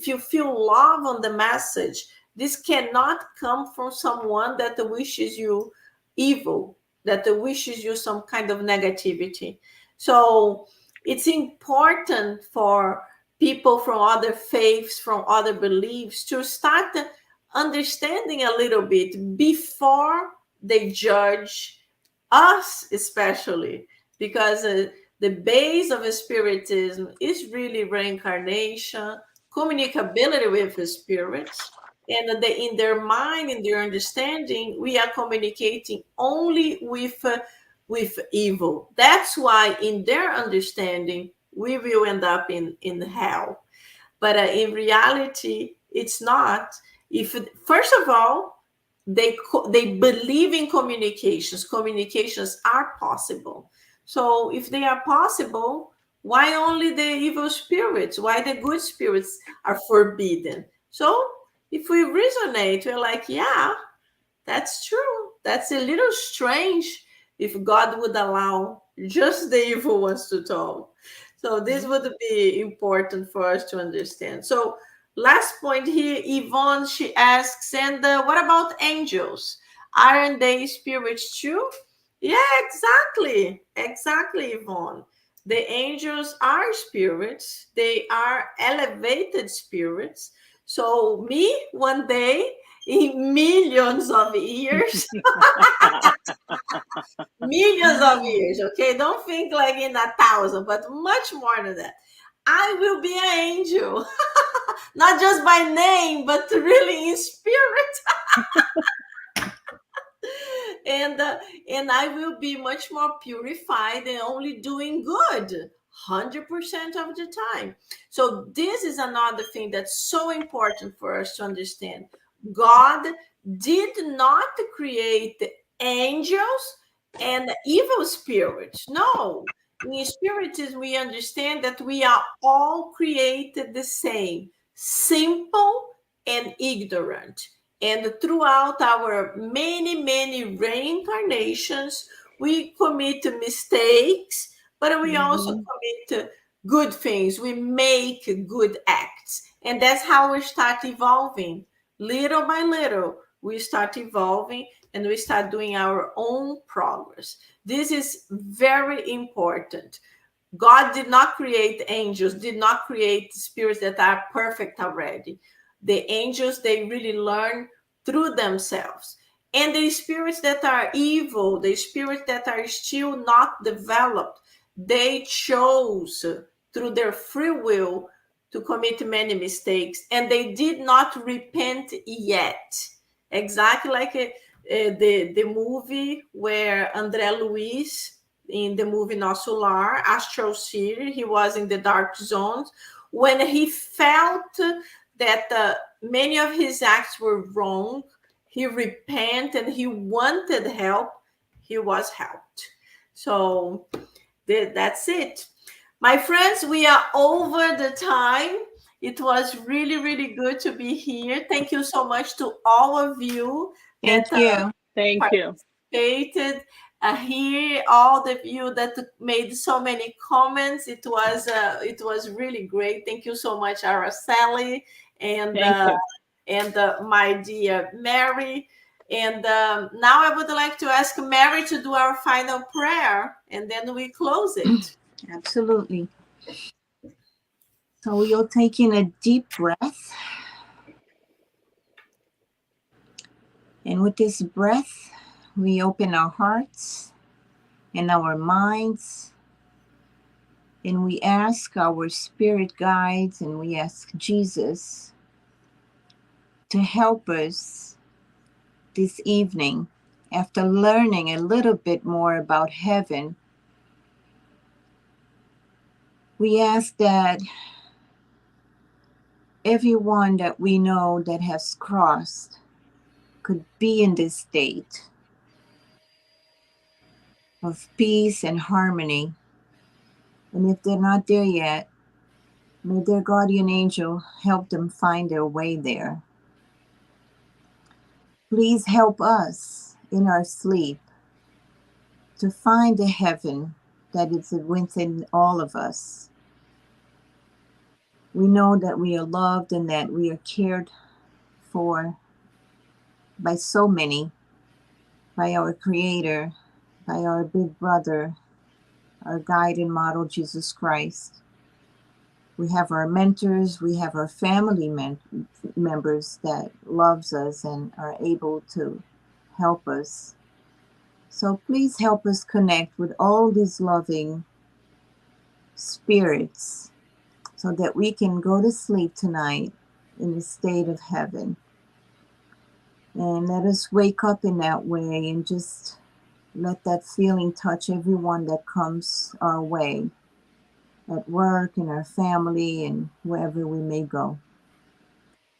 you feel love on the message, this cannot come from someone that wishes you evil, that wishes you some kind of negativity. So it's important for people from other faiths, from other beliefs, to start understanding a little bit before they judge us, especially because the base of spiritism is really reincarnation, communicability with the spirits, and in their mind, in their understanding, we are communicating only with evil. That's why in their understanding we will end up in hell. But in reality it's not. If first of all they believe in communications are possible. So if they are possible, why only the evil spirits, why the good spirits are forbidden? So if we resonate, we're like, yeah, that's true. That's a little strange if God would allow just the evil ones to talk. So this would be important for us to understand. So last point here, Yvonne, she asks, and what about angels? Aren't they spirits too? Yeah, exactly, Yvonne. The angels are spirits. They are elevated spirits. So me, one day, in millions of years, millions of years, okay? Don't think like in 1,000, but much more than that. I will be an angel, not just by name, but really in spirit. And I will be much more purified and only doing good 100% of the time. So this is another thing that's so important for us to understand. God did not create angels and evil spirits. No. In Spiritism, we understand that we are all created the same, simple and ignorant. And throughout our many, many reincarnations, we commit mistakes, but we also commit good things. We make good acts. And that's how we start evolving. Little by little, we start evolving and we start doing our own progress. This is very important. God did not create angels, did not create spirits that are perfect already. The angels, they really learn through themselves. And the spirits that are evil, the spirits that are still not developed, they chose through their free will to commit many mistakes, and they did not repent yet. Exactly like the movie where André Luiz, in the movie Nosso Lar, Astral City, he was in the dark zones. When he felt that many of his acts were wrong, he repented and he wanted help, he was helped. So that's it. My friends, we are over the time. It was really, really good to be here. Thank you so much to all of you Thank you. Thank you. participated here, all of you that made so many comments. It was really great. Thank you so much, Araceli, and Thank you. my dear Mary. And now I would like to ask Mary to do our final prayer, and then we close it. Absolutely. So you're taking a deep breath. And with this breath, we open our hearts and our minds. And we ask our spirit guides and we ask Jesus to help us this evening after learning a little bit more about heaven. We ask that everyone that we know that has crossed could be in this state of peace and harmony. And if they're not there yet, may their guardian angel help them find their way there. Please help us in our sleep to find the heaven that is within all of us. We know that we are loved and that we are cared for by so many, by our Creator, by our big brother, our guide and model, Jesus Christ. We have our mentors, we have our family members that loves us and are able to help us. So please help us connect with all these loving spirits so that we can go to sleep tonight in the state of heaven. And let us wake up in that way and just let that feeling touch everyone that comes our way, at work, in our family, and wherever we may go.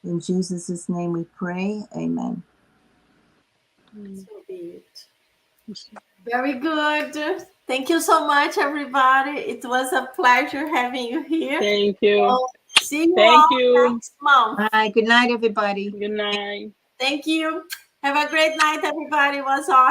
In Jesus' name we pray. Amen. So be it. Very good. Thank you so much, everybody. It was a pleasure having you here. Thank you. So, see you Thank all you. next month. Bye. Good night, everybody. Good night. Thank you. Have a great night, everybody. It was awesome.